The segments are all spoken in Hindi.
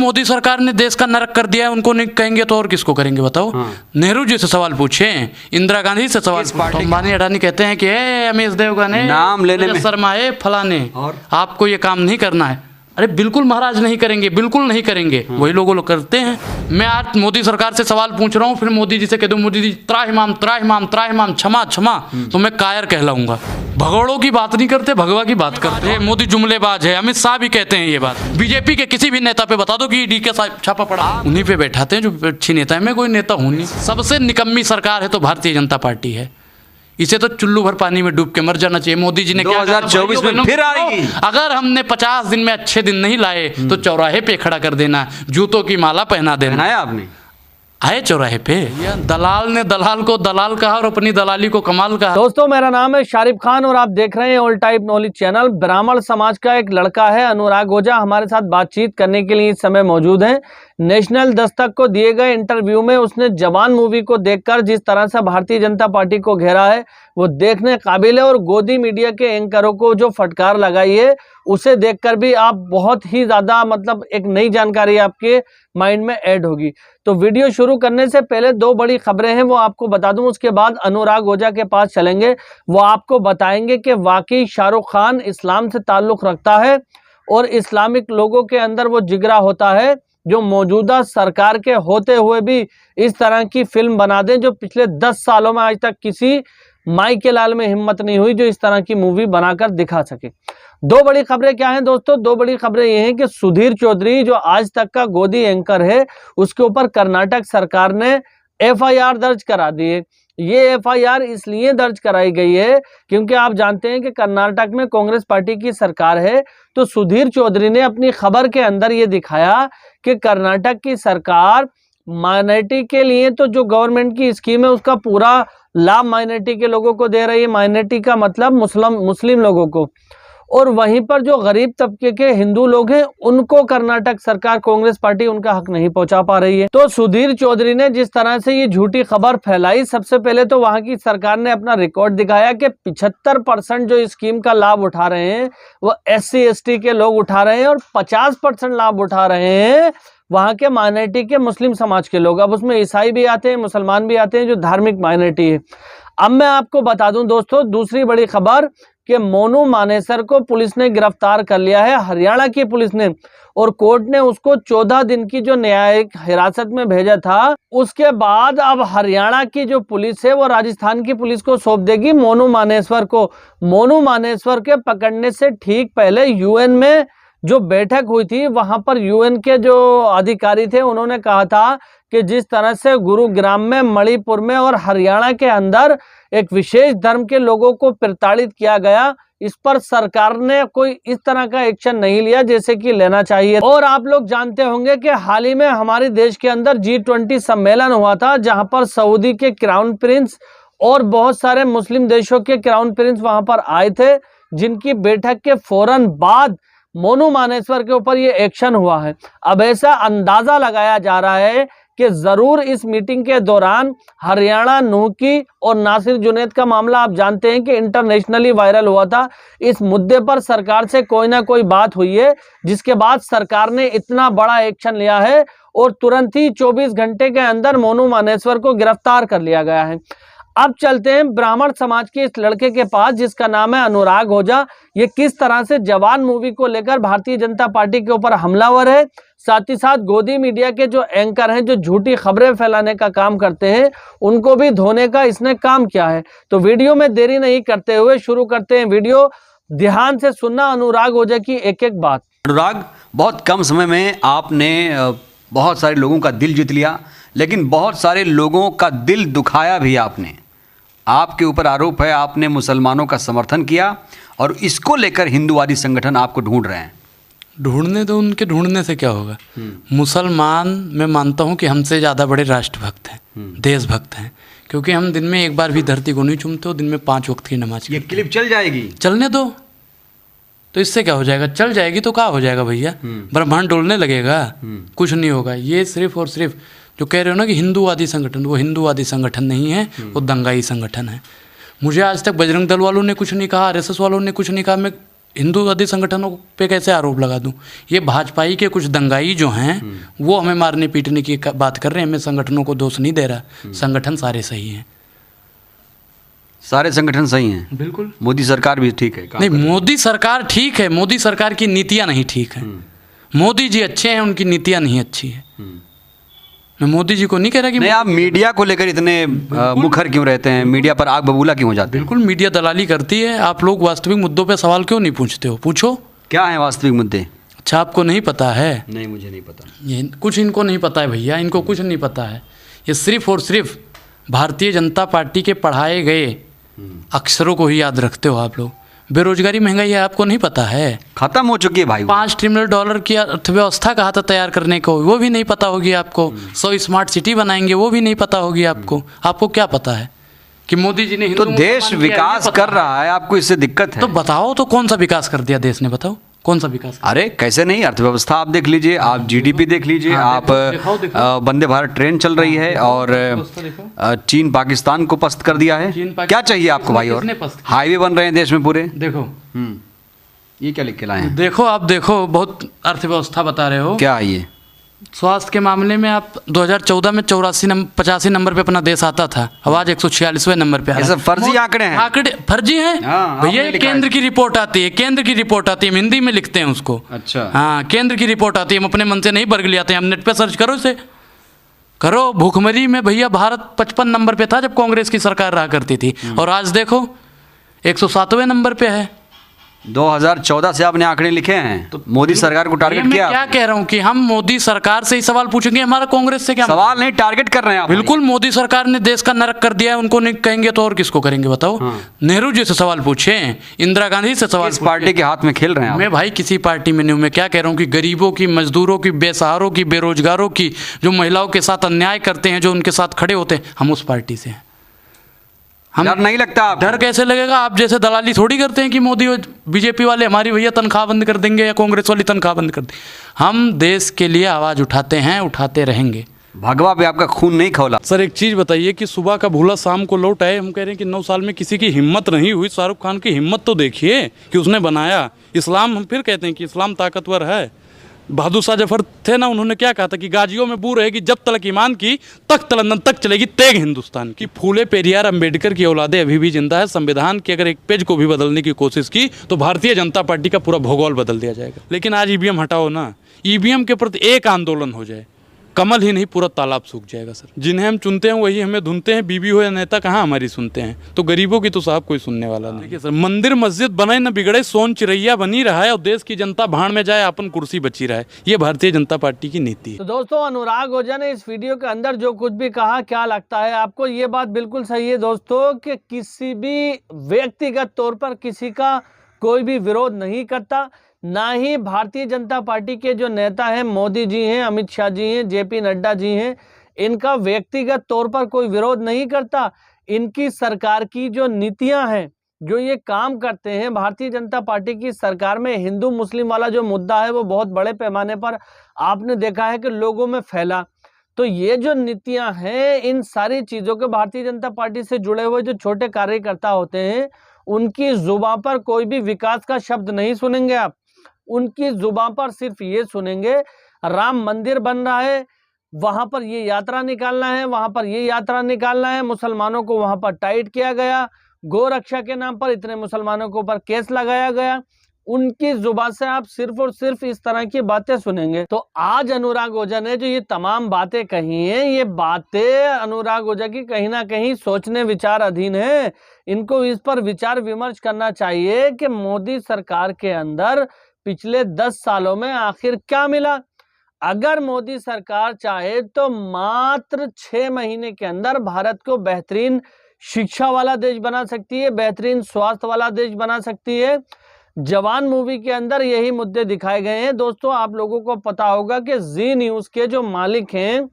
मोदी सरकार ने देश का नरक कर दिया है, उनको नहीं कहेंगे तो और किसको करेंगे बताओ। नेहरू जी से सवाल पूछे, इंदिरा गांधी से सवाल पूछे, अंबानी अडानी कहते हैं कि रमेश देवगन है, नाम लेने में शर्मा है, फलाने, और आपको ये काम नहीं करना है। अरे बिल्कुल महाराज नहीं करेंगे, बिल्कुल नहीं करेंगे, वही लोग करते हैं। मैं आज मोदी सरकार से सवाल पूछ रहा हूँ, फिर मोदी जी से कह दूँ मोदी जी त्राहिमाम त्राहिमाम त्राहिमाम क्षमा क्षमा, तो मैं कायर कहलाऊंगा। भगोड़ों की बात नहीं करते, भगवा की बात करते हैं। मोदी जुमलेबाज है, अमित शाह भी कहते हैं ये बात। बीजेपी के किसी भी नेता पे बता दो कि ईडी का छापा पड़ा, उन्हीं पे बैठाते हैं जो अच्छी नेता है। मैं कोई नेता हूँ नहीं। सबसे निकम्मी सरकार है तो भारतीय जनता पार्टी है। इसे तो चुल्लू भर पानी में डूब के मर जाना चाहिए। मोदी जी ने 2024 में फिर आएगी। अगर हमने 50 दिन में अच्छे दिन नहीं लाए तो चौराहे पे खड़ा कर देना, जूतों की माला पहना देना। आपने आए चौराहे पे, दलाल ने दलाल को दलाल कहा और अपनी दलाली को कमाल कहा। दोस्तों, मेरा नाम है शारिफ खान और आप देख रहे हैं ऑल टाइप नॉलेज चैनल। ब्राह्मण समाज का एक लड़का है अनुराग ओझा, हमारे साथ बातचीत करने के लिए इस समय मौजूद है। नेशनल दस्तक को दिए गए इंटरव्यू में उसने जवान मूवी को देखकर जिस तरह से भारतीय जनता पार्टी को घेरा है वो देखने काबिल है, और गोदी मीडिया के एंकरों को जो फटकार लगाई है उसे देखकर भी आप बहुत ही ज़्यादा मतलब एक नई जानकारी आपके माइंड में ऐड होगी। तो वीडियो शुरू करने से पहले दो बड़ी खबरें हैं वो आपको बता दूं, उसके बाद अनुराग ओझा के पास चलेंगे। वो आपको बताएंगे कि वाकई शाहरुख खान इस्लाम से ताल्लुक़ रखता है और इस्लामिक लोगों के अंदर वो जिगरा होता है जो मौजूदा सरकार के होते हुए भी इस तरह की फिल्म बना दें, जो पिछले 10 सालों में आज तक किसी माई के लाल में हिम्मत नहीं हुई जो इस तरह की मूवी बनाकर दिखा सके। दो बड़ी खबरें क्या हैं दोस्तों? दो बड़ी खबरें ये हैं कि सुधीर चौधरी जो आज तक का गोदी एंकर है उसके ऊपर कर्नाटक सरकार ने FIR दर्ज करा दी है। ये FIR इसलिए दर्ज कराई गई है क्योंकि आप जानते हैं कि कर्नाटक में कांग्रेस पार्टी की सरकार है। तो सुधीर चौधरी ने अपनी खबर के अंदर ये दिखाया कि कर्नाटक की सरकार माइनॉरिटी के लिए तो जो गवर्नमेंट की स्कीम है उसका पूरा लाभ माइनॉरिटी के लोगों को दे रही है। माइनॉरिटी का मतलब मुस्लिम लोगों को, और वहीं पर जो गरीब तबके के हिंदू लोग हैं उनको कर्नाटक सरकार कांग्रेस पार्टी उनका हक नहीं पहुंचा पा रही है। तो सुधीर चौधरी ने जिस तरह से ये झूठी खबर फैलाई, सबसे पहले तो वहां की सरकार ने अपना रिकॉर्ड दिखाया कि 75% जो स्कीम का लाभ उठा रहे हैं वो SC ST के लोग उठा रहे हैं और 50% लाभ उठा रहे हैं वहां के माइनॉरिटी के मुस्लिम समाज के लोग। अब उसमें ईसाई भी आते हैं, मुसलमान भी आते हैं जो धार्मिक माइनॉरिटी है। अब मैं आपको बता दूं दोस्तों दूसरी बड़ी खबर कि मोनू मानेसर को पुलिस ने गिरफ्तार कर लिया है, हरियाणा की पुलिस ने, और कोर्ट ने उसको 14 दिन की जो न्यायिक हिरासत में भेजा था उसके बाद अब हरियाणा की जो पुलिस है वो राजस्थान की पुलिस को सौंप देगी मोनू मानेसर को। मोनू मानेसर के पकड़ने से ठीक पहले UN में जो बैठक हुई थी वहां पर UN के जो अधिकारी थे उन्होंने कहा था कि जिस तरह से गुरुग्राम में, मणिपुर में और हरियाणा के अंदर एक विशेष धर्म के लोगों को प्रताड़ित किया गया, इस पर सरकार ने कोई इस तरह का एक्शन नहीं लिया जैसे कि लेना चाहिए। और आप लोग जानते होंगे कि हाल ही में हमारे देश के अंदर G20 सम्मेलन हुआ था जहां पर सऊदी के क्राउन प्रिंस और बहुत सारे मुस्लिम देशों के क्राउन प्रिंस वहां पर आए थे, जिनकी बैठक के फौरन बाद मोनू मानेसर के ऊपर ये एक्शन हुआ है। अब ऐसा अंदाजा लगाया जा रहा है कि जरूर इस मीटिंग के दौरान हरियाणा नूह की और नासिर जुनैद का मामला आप जानते हैं कि इंटरनेशनली वायरल हुआ था। इस मुद्दे पर सरकार से कोई ना कोई बात हुई है जिसके बाद सरकार ने इतना बड़ा एक्शन लिया है और तुरंत ही 24 घंटे के अंदर मोनू मानेसर को गिरफ्तार कर लिया गया है। अब चलते हैं ब्राह्मण समाज के इस लड़के के पास जिसका नाम है अनुराग ओझा। ये किस तरह से जवान मूवी को लेकर भारतीय जनता पार्टी के ऊपर हमलावर है, साथ ही साथ गोदी मीडिया के जो एंकर हैं जो झूठी खबरें फैलाने का काम करते हैं उनको भी धोने का इसने काम किया है। तो वीडियो में देरी नहीं करते हुए शुरू करते हैं वीडियो। ध्यान से सुनना अनुराग ओझा की एक एक बात। अनुराग, बहुत कम समय में आपने बहुत सारे लोगों का दिल जीत लिया, लेकिन बहुत सारे लोगों का दिल दुखाया भी आपने। आपके ऊपर आरोप है आपने मुसलमानों का समर्थन किया और इसको लेकर हिंदूवादी संगठन आपको ढूंढ रहे हैं। ढूंढने तो उनके ढूंढने से क्या होगा। मुसलमान मैं मानता हूँ कि हमसे ज़्यादा बड़े राष्ट्रभक्त हैं, देशभक्त हैं, क्योंकि हम दिन में एक बार भी धरती को नहीं चूमते हो, दिन में 5 वक्त की नमाज। ये क्लिप चल जाएगी, चलने दो तो इससे क्या हो जाएगा। चल जाएगी तो क्या हो जाएगा भैया, ब्रह्मांड डोलने लगेगा, कुछ नहीं होगा। ये सिर्फ और सिर्फ जो कह रहे हो ना कि हिंदूवादी संगठन, वो हिंदूवादी संगठन नहीं है, वो दंगाई संगठन है। मुझे आज तक बजरंग दल वालों ने कुछ नहीं कहा, RSS वालों ने कुछ नहीं कहा। मैं हिंदूवादी संगठनों पे कैसे आरोप लगा दूं? ये भाजपाई के कुछ दंगाई जो हैं वो हमें मारने पीटने की बात कर रहे हैं। मैं संगठनों को दोष नहीं दे रहा, संगठन सारे सही हैं। सारे संगठन सही हैं, बिल्कुल। मोदी सरकार भी ठीक है, काम नहीं, कर रही मोदी सरकार ठीक है, मोदी सरकार की नीतियां नहीं ठीक है। मोदी जी अच्छे हैं, उनकी नीतियां नहीं अच्छी है। मैं मोदी जी को नहीं कह रहा कि नहीं, आप मीडिया को लेकर इतने मुखर क्यों रहते हैं, मीडिया पर आग बबूला क्यों हो जाते हैं? बिल्कुल मीडिया दलाली करती है। आप लोग वास्तविक मुद्दों पे सवाल क्यों नहीं पूछते हो? पूछो। क्या है वास्तविक मुद्दे? अच्छा, आपको नहीं पता है? नहीं, मुझे नहीं पता। ये कुछ इनको नहीं पता है भैया, इनको कुछ नहीं पता है। ये सिर्फ और सिर्फ भारतीय जनता पार्टी के पढ़ाए गए अक्षरों को ही याद रखते हो आप लोग। बेरोजगारी महंगाई है, आपको नहीं पता है? खत्म हो चुकी है भाई। $5 ट्रिलियन की अर्थव्यवस्था कहा था तैयार करने को, वो भी नहीं पता होगी आपको। 100 स्मार्ट सिटी बनाएंगे, वो भी नहीं पता होगी आपको। आपको क्या पता है कि मोदी जी ने तो देश विकास कर रहा है, आपको इससे दिक्कत है? तो बताओ, तो कौन सा विकास कर दिया देश ने? बताओ कौन सा विकास? अरे कैसे नहीं, अर्थव्यवस्था आप देख लीजिए, आप जीडीपी देख लीजिए, आप वंदे भारत ट्रेन चल रही है और चीन पाकिस्तान को पस्त कर दिया है। क्या चाहिए आपको भाई? और हाईवे बन रहे हैं देश में पूरे। देखो, ये क्या लिख के लाए हैं? देखो, आप देखो, बहुत अर्थव्यवस्था बता रहे हो। क्या है ये? स्वास्थ्य के मामले में आप 2014 में 85 नंबर पे अपना देश आता था, अब आज 146वें नंबर पे ये सब फर्जी आंकड़े हैं। आंकड़े फर्जी हैं भैया। ये केंद्र की रिपोर्ट आती है, केंद्र की रिपोर्ट आती है, हम हिंदी में लिखते हैं उसको। अच्छा, हाँ, केंद्र की रिपोर्ट आती है, हम अपने मन से नहीं बरगल आते हैं। हम नेट पे सर्च करो, इसे करो। भूखमरी में भैया भारत 55 नंबर पे था जब कांग्रेस की सरकार रहा करती थी, और आज देखो 107वें नंबर पे है। 2014 से आपने आंकड़े लिखे हैं, तो मोदी सरकार को टारगेट किया। मैं क्या कह रहा हूँ कि हम मोदी सरकार से ही सवाल पूछेंगे, हमारा कांग्रेस से क्या सवाल नहीं, टारगेट कर रहे हैं आप। बिल्कुल, मोदी सरकार ने देश का नरक कर दिया है, उनको नहीं कहेंगे तो और किसको करेंगे बताओ? नेहरू जी से सवाल पूछे, इंदिरा गांधी से सवाल। किस पार्टी के हाथ में खेल रहे हैं आप? मैं भाई किसी पार्टी में नहीं हूँ। मैं क्या कह रहा हूँ कि गरीबों की, मजदूरों की, बेसहारों की, बेरोजगारों की, जो महिलाओं के साथ अन्याय करते हैं, जो उनके साथ खड़े होते हैं, हम उस पार्टी से हैं। हम डर नहीं लगता आप? डर कैसे लगेगा? आप जैसे दलाली थोड़ी करते हैं कि मोदी और बीजेपी वाले हमारी भैया तनख्वाह बंद कर देंगे या कांग्रेस वाली तनख्वाह बंद कर देंगे। हम देश के लिए आवाज़ उठाते हैं, उठाते रहेंगे। भगवा पे आपका खून नहीं खौला। सर एक चीज़ बताइए कि सुबह का भूला शाम को लौट आए। हम कह रहे हैं कि 9 साल में किसी की हिम्मत नहीं हुई। शाहरुख खान की हिम्मत तो देखिए कि उसने बनाया इस्लाम। हम फिर कहते हैं कि इस्लाम ताकतवर है। बहादुर शाह जफर थे ना, उन्होंने क्या कहा था कि गाजियों में बू रहेगी जब तलक ईमान की, तख्त लंदन तक चलेगी तेग हिंदुस्तान की। फूले पेरियार अंबेडकर की औलादे अभी भी जिंदा है। संविधान के अगर एक पेज को भी बदलने की कोशिश की तो भारतीय जनता पार्टी का पूरा भूगोल बदल दिया जाएगा। लेकिन आज ईवीएम हटाओ ना, ईवीएम के प्रति एक आंदोलन हो जाए, कमल ही नहीं पूरा तालाब सूख जाएगा। सर जिन्हें हम चुनते हैं वही हमें धुनते हैं। बीबी हो या नेता कहाँ हमारी सुनते हैं? तो गरीबों की तो साहब कोई सुनने वाला नहीं। देखिए सर, मंदिर मस्जिद बने न बिगड़े, सोन चिड़ैया बनी रहा है और देश की जनता भाड़ में जाए, अपन कुर्सी बची रहा है। ये भारतीय जनता पार्टी की नीति है। तो दोस्तों, अनुराग ओझा ने इस वीडियो के अंदर जो कुछ भी कहा, क्या लगता है आपको? ये बात बिल्कुल सही है दोस्तों कि किसी भी व्यक्तिगत तौर पर किसी का कोई भी विरोध नहीं करता, ना ही भारतीय जनता पार्टी के जो नेता हैं, मोदी जी हैं, अमित शाह जी हैं, जेपी नड्डा जी हैं, इनका व्यक्तिगत तौर पर कोई विरोध नहीं करता। इनकी सरकार की जो नीतियां हैं, जो ये काम करते हैं, भारतीय जनता पार्टी की सरकार में हिंदू मुस्लिम वाला जो मुद्दा है वो बहुत बड़े पैमाने पर आपने देखा है कि लोगों में फैला। तो ये जो नीतियां हैं, इन सारी चीजों के भारतीय जनता पार्टी से जुड़े हुए जो छोटे कार्यकर्ता होते हैं, उनकी जुबान पर कोई भी विकास का शब्द नहीं सुनेंगे आप। उनकी जुबान पर सिर्फ ये सुनेंगे, राम मंदिर बन रहा है, वहां पर ये यात्रा निकालना है, वहां पर ये यात्रा निकालना है, मुसलमानों को वहां पर टाइट किया गया, गौ रक्षा के नाम पर इतने मुसलमानों के ऊपर केस लगाया गया। उनकी जुबान से आप सिर्फ और सिर्फ इस तरह की बातें सुनेंगे। तो आज अनुराग ओझा ने जो ये तमाम बातें कही हैं, ये बातें अनुराग ओझा की कहीं ना कहीं सोचने विचार अधीन है। इनको इस पर विचार विमर्श करना चाहिए कि मोदी सरकार के अंदर पिछले 10 सालों में आखिर क्या मिला। अगर मोदी सरकार चाहे तो मात्र 6 महीने के अंदर भारत को बेहतरीन शिक्षा वाला देश बना सकती है, बेहतरीन स्वास्थ्य वाला देश बना सकती है। जवान मूवी के अंदर यही मुद्दे दिखाए गए हैं। दोस्तों, आप लोगों को पता होगा कि जी न्यूज के जो मालिक हैं,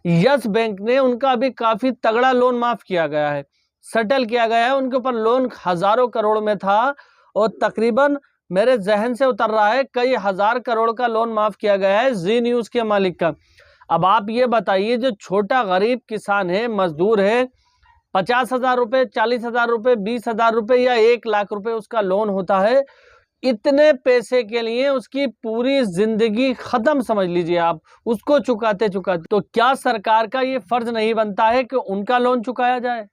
यस बैंक ने, उनका अभी काफी तगड़ा लोन माफ किया गया है, सेटल किया गया है। उनके ऊपर लोन हजारों करोड़ में था और तकरीबन मेरे जहन से उतर रहा है कई हजार करोड़ का लोन माफ किया गया है जी न्यूज के मालिक का। अब आप ये बताइए, जो छोटा गरीब किसान है, मजदूर है, 50,000 रुपए, 40,000 रुपए, 20,000 रुपए या 1 लाख रुपए उसका लोन होता है, इतने पैसे के लिए उसकी पूरी जिंदगी खत्म समझ लीजिए आप, उसको चुकाते चुकाते। तो क्या सरकार का ये फर्ज नहीं बनता है कि उनका लोन चुकाया जाए?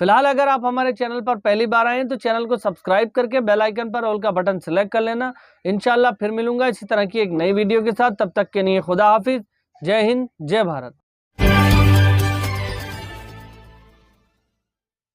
फिलहाल अगर आप हमारे चैनल पर पहली बार आए हैं तो चैनल को सब्सक्राइब करके बेल आइकन पर ऑल का बटन सेलेक्ट कर लेना। इंशाल्लाह फिर मिलूंगा इसी तरह की एक नई वीडियो के साथ। तब तक के लिए खुदा हाफिज, जय हिंद, जय भारत।